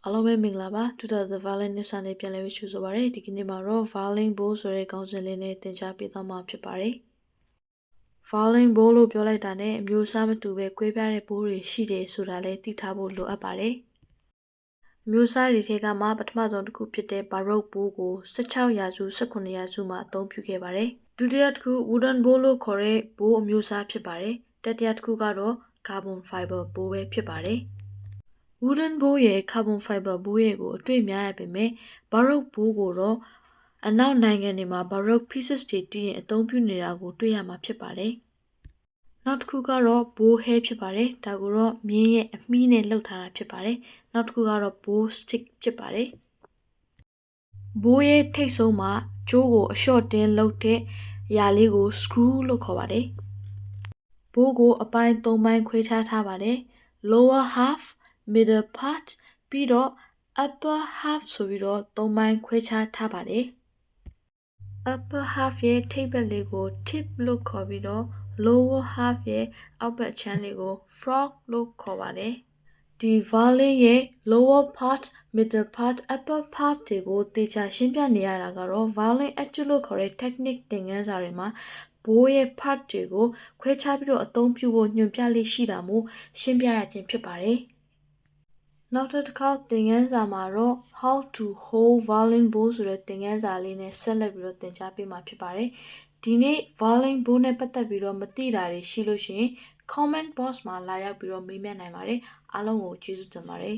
အားလုံးပဲမင်္ဂလာပါတူတာ The Violin နဲ့စာနေပြန်လည်ပြီးဆိုပါရစေဒီကနေ့မှာတော့ Violin Bow ဆိုတဲ့ခေါင်းစဉ်လေးနဲ့သင်ကြားပေးသွားမှာဖြစ်ပါတယ် Violin Bow လို့ပြောလိုက်တာနဲ့အမျိုးအစားမတူပဲကွဲပြားတဲ့ဘိုးတွေရှိတယ်ဆိုတာလည်းသိထားဖို့လိုအပ်ပါတယ်အမျိုးအစားတွေထဲကမှပထမဆုံးတစ်ခုဖြစ်တဲ့ Baroque Bow ကို16ရာစု18ရာစုမှာအသုံးပြုခဲ့ပါတယ်ဒုတိယတစ်ခု Wooden Bow လို့ခေါ်တဲ့ Bow အမျိုးအစားဖြစ်ပါတယ်တတိယတစ်ခုကတော့ Carbon Fiber Bow ပဲဖြစ်ပါတယ်Wooden bow ရဲ့ carbon fiber bow ရဲ့ကိုအတွေ့များရပေမဲ့ Baroque bow ကိုတော့အနောက်နိုင်ငံတွေမှာ Baroque pieces တွေတီးရင်အသုံးပြုနေတာကိုတွေ့ရမှာဖြစ်ပါတယ်။နောက်တစ်ခုကတော့ bow hair ဖြစ်ပါတယ်။ဒါကိုတော့မြင်းရဲ့အမီးနဲ့လှုပ်ထားတာဖြစ်ပါတယ်။နောက်တစ်ခုကတော့ bow stick ဖြစ်ပါတယ်။ bow ရဲ့ထိပ်ဆုံးမှာကျိုးကိုအလျှော့တင်းလုပ်တဲ့အရာလေးကို screw လို့ခေါ်ပါတယ်။ bow ကိုအပိုင်း၃ပိုင်းခွဲခြားထားပါတယ်။ lower half middle part ပြီးတော့ upper half ဆိုပြီးတော့၃ပိုင်းခွဲခြားထားပါတယ် upper half ရဲ့ထိပ်ဘက်လေးကို tip လို့ခေါ်ပြီးတော့ lower half ရဲ့အောက်ဘက်အခြမ်းလေးကို frog လို့ခေါ်ပါတယ်ဒီ violin ရဲ့ lower part middle part upper part တွေကိုသေချာရှင်းပြနေရတာကတော့ violin etude လို့ခေါ်တဲ့ technique သင်ခန်းစာတွေမှာ bow ရဲ့ part တွေကိုခွဲခြားပြီးတော့အသုံးပြုဖို့ညွှန်ပြလေးရှိတာမို့ရှင်းပြရခြင်းဖြစ်ပါတယ်နောက်တစ်ခါသင်ခန်းစာမှာတော့ how to hold violin bow ဆိုတဲ့သင်ခန်းစာလေးနဲ့ဆက်လက်ပြီးတော့သင်ကြားပေးမှာဖြစ်ပါတယ်ဒီနေ့ violin bow နဲ့ပတ်သက်ပြီးတော့မသိတာတွေရှိလို့ရှိရင် comment box မှာလာရောက်ပြီးတော့မေးမြန်းနိုင်ပါတယ်အားလုံးကိုကျေးဇူးတင်ပါတယ်